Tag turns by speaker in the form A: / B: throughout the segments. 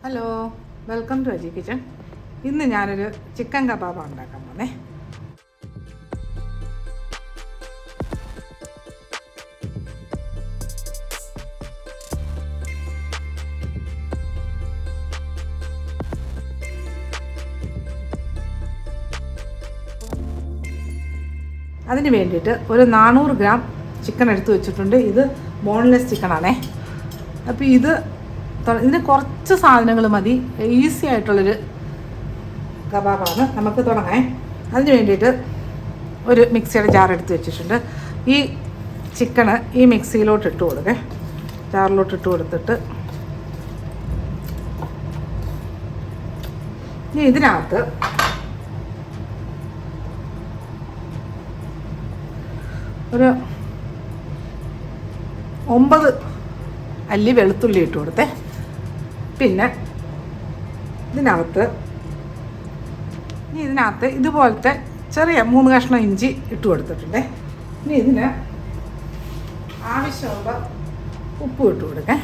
A: Hello, welcome to Aji kitchen. ഇന്ന് ഞാനൊരു chicken kebab ഉണ്ടാക്കാൻ പോണേ. അതിന് വേണ്ടിയിട്ട് ഒരു 400 ഗ്രാം ചിക്കൻ എടുത്ത് വെച്ചിട്ടുണ്ട്. ഇത് ബോൺലെസ് ചിക്കനാണേ. അപ്പോൾ ഇതിന് കുറച്ച് സാധനങ്ങൾ മതി. ഈസി ആയിട്ടുള്ളൊരു കബാബാണ്. നമുക്ക് തുടങ്ങാം. അതിന് വേണ്ടിയിട്ട് ഒരു മിക്സിയുടെ ജാർ എടുത്ത് വെച്ചിട്ടുണ്ട്. ഈ ചിക്കന് ഈ മിക്സിയിലോട്ട് ഇട്ട് കൊടുക്കേ. ജാറിലോട്ട് ഇട്ട് കൊടുത്തിട്ട് ഇനി ഇതിനകത്ത് ഒരു 9 അല്ലി വെളുത്തുള്ളി ഇട്ട് കൊടുത്തേ. പിന്നെ ഇതിനകത്ത് ഇതുപോലത്തെ ചെറിയ 3 കഷ്ണം ഇഞ്ചി ഇട്ട് കൊടുത്തിട്ടുണ്ട്. ഇനി ഇതിന് ആവശ്യമുള്ള ഉപ്പ് ഇട്ട് കൊടുക്കേ.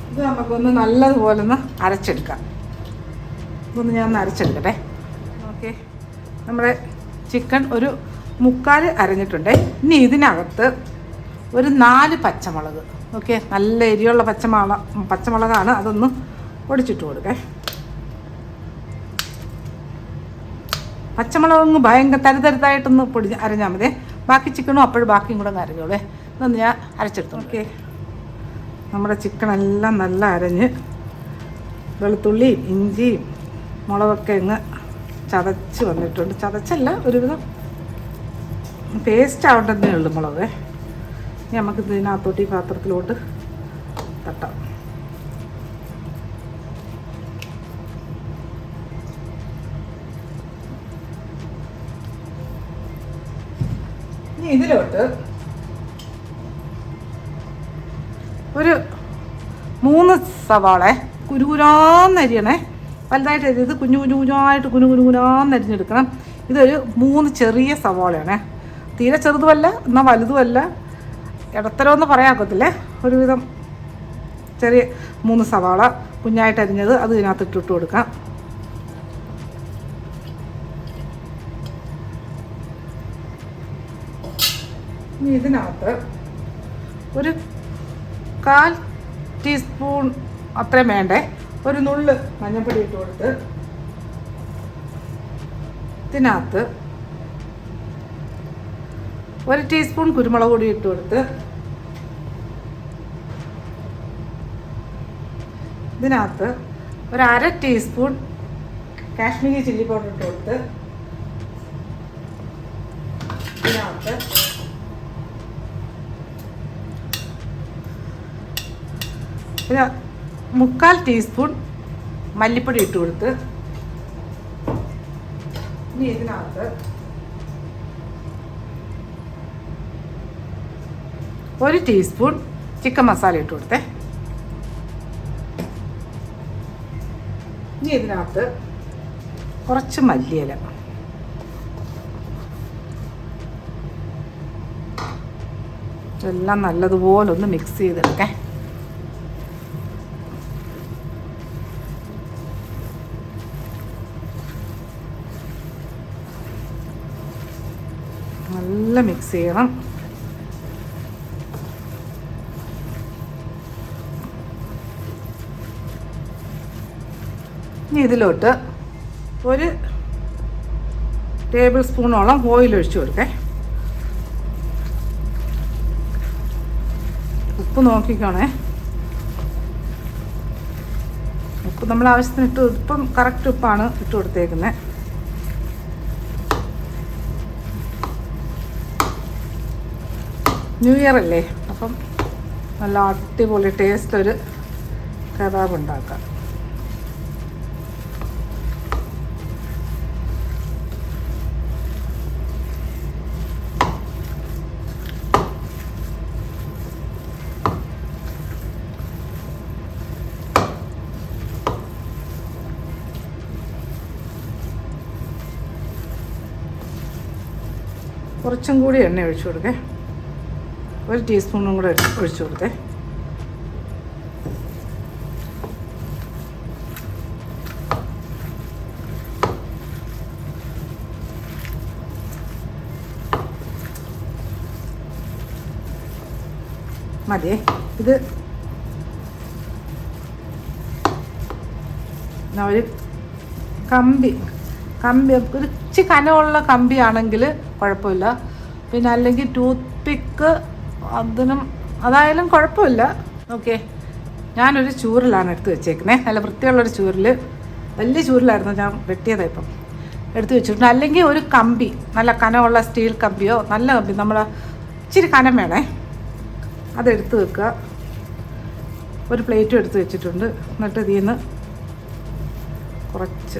A: ഇത് നമുക്കൊന്ന് നല്ലതുപോലെ ഒന്ന് അരച്ചെടുക്കാം. ഇതൊന്ന് ഞാൻ ഒന്ന് അരച്ചെടുക്കട്ടെ. ഓക്കെ, നമ്മുടെ ചിക്കൻ ഒരു 3/4 അരഞ്ഞിട്ടുണ്ട്. ഇനി ഇതിനകത്ത് ഒരു 4 പച്ചമുളക്. ഓക്കെ, നല്ല എരിയുള്ള പച്ചമുളകാണ്. അതൊന്ന് ഒടിച്ചിട്ട് കൊടുക്കേ. പച്ചമുളക് ഭയങ്കര തരുതരുത്തായിട്ടൊന്ന് അരഞ്ഞാൽ മതി. ബാക്കി ചിക്കനും അപ്പോഴും ബാക്കിയും കൂടെ അരഞ്ഞോളേ. ഇതൊന്ന് ഞാൻ അരച്ചെടുത്തു. ഓക്കെ, നമ്മുടെ ചിക്കനെല്ലാം നല്ല അരഞ്ഞ് വെളുത്തുള്ളിയും ഇഞ്ചിയും മുളകൊക്കെ ഇങ്ങ് ചതച്ച് വന്നിട്ടുണ്ട്. ചതച്ചല്ല, ഒരുവിധം പേസ്റ്റ് ആവണ്ടതേ ഉള്ളൂ മുളക്. ഇനി നമുക്ക് ഇതിനകത്തോട്ട് ഈ പാത്രത്തിലോട്ട് തട്ടാം. ഇനി ഇതിലോട്ട് ഒരു 3 സവാള കുരുകുരാന്നരിയണേ. വലുതായിട്ട് അരിയത് കുഞ്ഞായിട്ട് കുനുകുനാന്നരിഞ്ഞെടുക്കണം. ഇതൊരു 3 ചെറിയ സവാളയാണേ. തീരെ ചെറുതുമല്ല എന്നാൽ വലുതുമല്ല, ഇടത്തരമെന്ന് പറയാക്കത്തില്ലേ. ഒരുവിധം ചെറിയ 3 സവാള കുഞ്ഞായിട്ട് അരിഞ്ഞത് അത് ഇതിനകത്ത് ഇട്ടിട്ട് കൊടുക്കാം. ഇനി ഇതിനകത്ത് ഒരു 1/4 ടീസ്പൂൺ അത്രയും വേണ്ടേ, ഒരു നുള്ള് മഞ്ഞൾപ്പൊടി ഇട്ട് കൊടുത്ത് ഇതിനകത്ത് 1 ടീസ്പൂൺ കുരുമുളക് പൊടി ഇട്ട് കൊടുത്ത് ഇതിനകത്ത് ഒരു 1/2 ടീസ്പൂൺ കാശ്മീരി ചില്ലി പൗഡർ ഇട്ട് കൊടുത്ത് ഇതിനകത്ത് ഒരു 3/4 ടീസ്പൂൺ മല്ലിപ്പൊടി ഇട്ട് കൊടുത്ത് ഇനി ഇതിനകത്ത് 1 ടീസ്പൂൺ ചിക്കൻ മസാല ഇട്ട് കൊടുത്തേ. ഇനി ഇതിനകത്ത് കുറച്ച് മല്ലിയില, എല്ലാം നല്ലതുപോലെ ഒന്ന് മിക്സ് ചെയ്തെടുക്കേ. നല്ല മിക്സ് ചെയ്യണം. ഇനി ഇതിലോട്ട് 1 ടേബിൾ സ്പൂണോളം ഓയിൽ ഒഴിച്ചു കൊടുക്കേ. ഉപ്പ് നോക്കിക്കോണേ. ഉപ്പ് നമ്മൾ ആവശ്യത്തിന് ഇപ്പം കറക്റ്റ് ഉപ്പാണ് ഇട്ട് കൊടുത്തേക്കുന്നത്. ന്യൂ ഇയർ അല്ലേ, അപ്പം നല്ല അടിപൊളി ടേസ്റ്റ് കബാബ് ഉണ്ടാക്കാം. കുറച്ചും കൂടി എണ്ണ ഒഴിച്ചു കൊടുക്കേ. 1 ടീസ്പൂണും കൂടെ ഒഴിച്ചു കൊടുത്തേ. മതിയേ. ഇത് ഒരു കമ്പി ഒരു ഇച്ചിരി കനമുള്ള കമ്പിയാണെങ്കിൽ കുഴപ്പമില്ല. പിന്നെ അല്ലെങ്കിൽ ടൂത്ത് പിക്ക് അതായാലും കുഴപ്പമില്ല. ഓക്കെ, ഞാനൊരു ചൂരിലാണ് എടുത്ത് വെച്ചേക്കുന്നത്. നല്ല വൃത്തിയുള്ളൊരു ചൂരിൽ, വലിയ ചൂരിലായിരുന്നു ഞാൻ വെട്ടിയതാണ് ഇപ്പം എടുത്ത് വെച്ചിട്ടുണ്ട്. അല്ലെങ്കിൽ ഒരു കമ്പി, നല്ല കനമുള്ള സ്റ്റീൽ കമ്പിയോ, നല്ല കമ്പി, നമ്മൾ ഇച്ചിരി കനം വേണേ, അതെടുത്ത് വെക്കുക. ഒരു പ്ലേറ്റും എടുത്ത് വെച്ചിട്ടുണ്ട്. എന്നിട്ട് ഇതിൽ നിന്ന് കുറച്ച്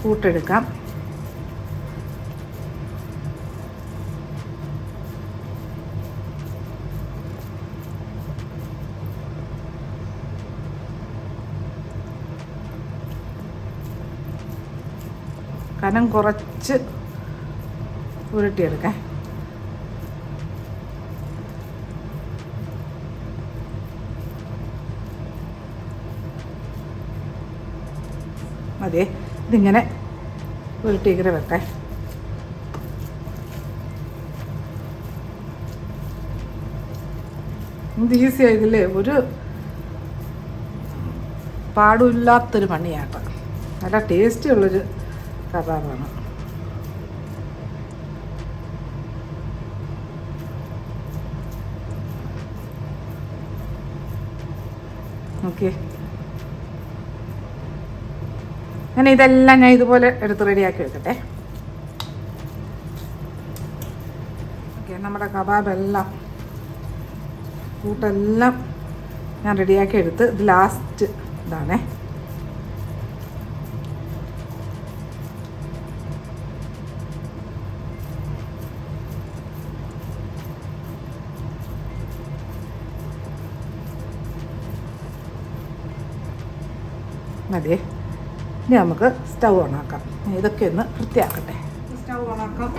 A: കൂട്ടെടുക്കാം. കനം കുറച്ച് ഉരുട്ടിയെടുക്കാം. മതിയേ. ഇതിങ്ങനെ ഉരുട്ടി ഇങ്ങനെ വെക്കാം. ഇത് ഈസി ആയതില്ലേ, ഒരു പാടില്ലാത്തൊരു പണിയാട്ടം. നല്ല ടേസ്റ്റി ഉള്ളൊരു കബാബാണ്. ഓക്കെ, അങ്ങനെ ഇതെല്ലാം ഞാൻ ഇതുപോലെ എടുത്ത് റെഡിയാക്കി വെക്കട്ടെ. ഓക്കെ, നമ്മുടെ കബാബെല്ലാം കൂട്ടെല്ലാം ഞാൻ റെഡിയാക്കി എടുത്ത്, ഇത് ലാസ്റ്റ് ഇതാണേ. മതിയേ. ഇനി നമുക്ക് സ്റ്റൗ ഓണാക്കാം. ഇതൊക്കെ ഒന്ന് വൃത്തിയാക്കട്ടെ. സ്റ്റൗ ഓണാക്കാം.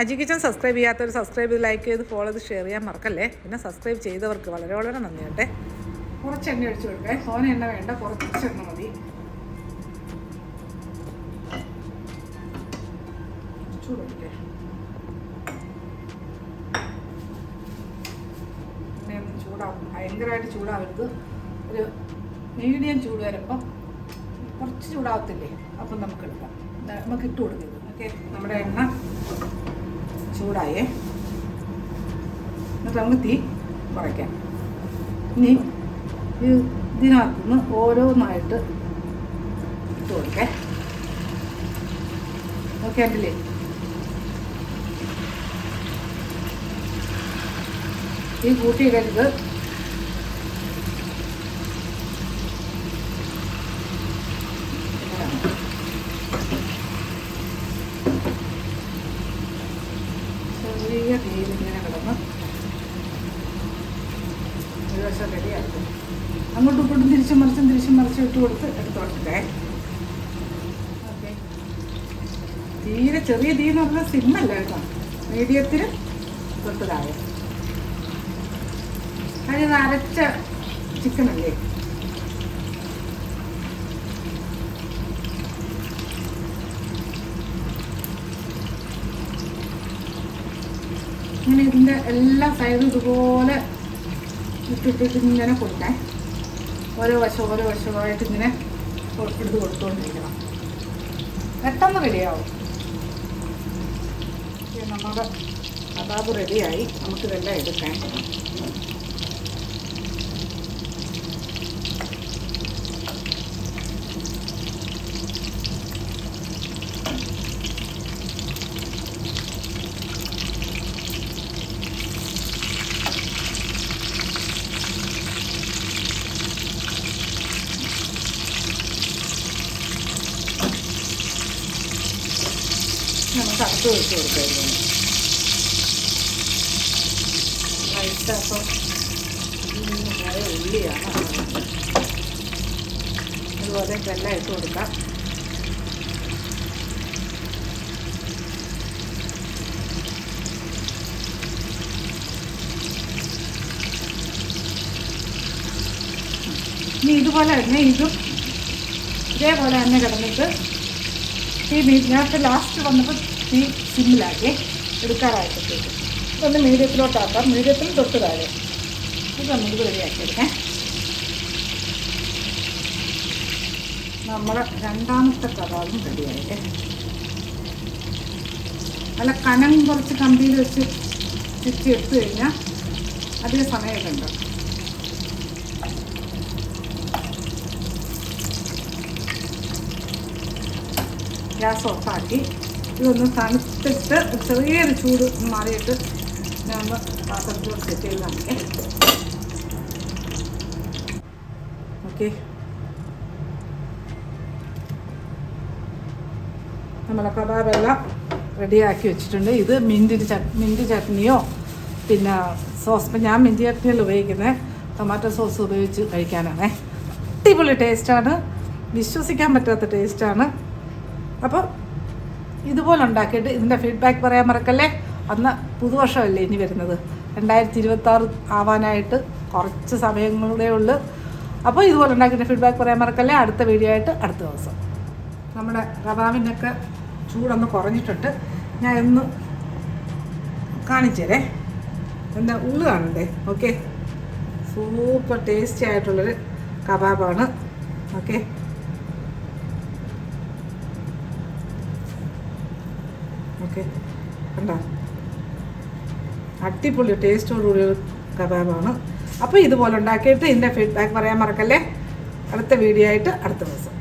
A: അജി കിച്ചൻ സബ്സ്ക്രൈബ് ചെയ്യാത്തവർ സബ്സ്ക്രൈബ് ചെയ്ത് ലൈക്ക് ചെയ്ത് ഫോളോ ചെയ്ത് ഷെയർ ചെയ്യാൻ മറക്കല്ലേ. പിന്നെ സബ്സ്ക്രൈബ് ചെയ്തവർക്ക് വളരെ വളരെ നന്ദിയുണ്ട്. കുറച്ച് എണ്ണ ഒഴിച്ച് കൊടുക്കേ. തോന എണ്ണ വേണ്ട, കുറച്ച് എണ്ണ മതി. ചൂടൊക്കെ ചൂടാവും, ഭയങ്കരമായിട്ട് ചൂടാവരുത്. ഒരു മീഡിയം ചൂട് വരുമ്പം കുറച്ച് ചൂടാവത്തില്ലേ, അപ്പം നമുക്ക് എടുക്കാം. നമുക്ക് ഇട്ട് കൊടുക്കരുത്. ഓക്കെ, നമ്മുടെ എണ്ണ ചൂടായേ. എന്നിട്ട് നമുക്ക് തീ കുറയ്ക്കാം. ഇനി ഇതിനകത്തുനിന്ന് ഓരോന്നായിട്ട് ഇട്ട് കൊടുക്കേ. ഓക്കെ ഉണ്ടല്ലേ. ഈ കൂട്ടിയിടരുത്. ചെറിയ തീയിൽ ഇങ്ങനെ കിടന്ന് ഒരു വശം റെഡിയാക്കും. അങ്ങോട്ടും ഇങ്ങോട്ടും തിരിച്ചും മറിച്ചും ഇട്ട് കൊടുത്ത് എടുത്തോട്ടെ. ഓക്കെ, തീരെ ചെറിയ തീ എന്ന് പറഞ്ഞാൽ സിമ്മല്ല കേട്ടോ, മീഡിയത്തിൽ തൊട്ടതായ. അതിന് അരച്ച ചിക്കനല്ലേ. ഇങ്ങനെ ഇതിൻ്റെ എല്ലാ സൈഡും ഇതുപോലെ ഇട്ടിട്ടിട്ട് ഇങ്ങനെ കൊടുക്കാൻ. ഓരോ വശമായിട്ട് ഇങ്ങനെ എടുത്ത് കൊടുത്തുകൊണ്ടിരിക്കണം. പെട്ടെന്ന് റെഡിയാവും. നമ്മുടെ കബാബ് റെഡിയായി. നമുക്കിതെല്ലാം എടുക്കാൻ. നമുക്ക് അടുത്ത് വെച്ച് കൊടുക്കായിരുന്നു. അപ്പം ഉള്ളിയാണ്. അതുപോലെ വെള്ളം ഇട്ട് കൊടുക്കാം. ഇനി ഇതുപോലെ തന്നെ ഇതും ഇതേപോലെ തന്നെ കിടന്നിട്ട് ഈ മീറ്റിനകത്ത് ലാസ്റ്റ് വന്നപ്പോൾ ഈ സിമ്മിലാക്കി എടുക്കാറായപ്പോഴത്തേക്കും ഇതൊന്ന് മീഡിയത്തിലോട്ടാക്കാം. മീഡിയത്തിൽ തൊട്ട് താഴെ ഇത് നമുക്ക് റെഡിയാക്കി എടുക്കാം. നമ്മുടെ രണ്ടാമത്തെ കബാബും റെഡിയായില്ലേ. നല്ല കനം കുറച്ച് കമ്പിയിൽ വെച്ച് ചുറ്റി എടുത്തു കഴിഞ്ഞാൽ അധികം സമയമൊക്കെ ഉണ്ട്. ഗ്യാസ് ഓഫാക്കി ഇതൊന്ന് തണുത്തിട്ട് ചെറിയൊരു ചൂട് മാറിയിട്ട് ഞാൻ ഒന്ന് പാത്രത്തിലോട്ട് സെറ്റ് ചെയ്ത് കാണിക്കാം. ഓക്കെ, നമ്മളെ കബാബെല്ലാം റെഡിയാക്കി വെച്ചിട്ടുണ്ട്. ഇത് മിൻറ്റ് ചട്നിയോ പിന്നെ സോസ്. ഇപ്പം ഞാൻ മിൻറ്റ് ചട്നിയല്ല ഉപയോഗിക്കുന്നത്, ടൊമാറ്റോ സോസ് ഉപയോഗിച്ച് കഴിക്കാനാണേ. അടിപൊളി ടേസ്റ്റാണ്, വിശ്വസിക്കാൻ പറ്റാത്ത ടേസ്റ്റാണ്. അപ്പോൾ ഇതുപോലെ ഉണ്ടാക്കിയിട്ട് ഇതിൻ്റെ ഫീഡ്ബാക്ക് പറയാൻ മറക്കല്ലേ. അന്ന് പുതുവർഷമല്ലേ ഇനി വരുന്നത്, 2026 ആവാനായിട്ട് കുറച്ച് സമയങ്ങളേ ഉള്ളൂ. അപ്പോൾ ഇതുപോലെ ഉണ്ടാക്കിയിട്ട് ഫീഡ്ബാക്ക് പറയാൻ മറക്കല്ലേ. അടുത്ത വീഡിയോ ആയിട്ട് അടുത്ത ദിവസം. നമ്മുടെ കബാബിനൊക്കെ ചൂടൊന്ന് കുറഞ്ഞിട്ടുണ്ട്. ഞാൻ ഒന്ന് കാണിച്ചു തരേ. എന്താ ഉള്ളു കാണണ്ടേ? ഓക്കെ, സൂപ്പർ ടേസ്റ്റി ആയിട്ടുള്ളൊരു കബാബാണ്. ഓക്കെ, ഓക്കെ, കണ്ടോ, അടിപൊളി ടേസ്റ്റോടുകൂടിയൊരു കബാബാണ്. അപ്പോൾ ഇതുപോലെ ഉണ്ടാക്കിയിട്ട് ഇതിൻ്റെ ഫീഡ്ബാക്ക് പറയാൻ മറക്കല്ലേ. അടുത്ത വീഡിയോ ആയിട്ട് അടുത്ത ദിവസം.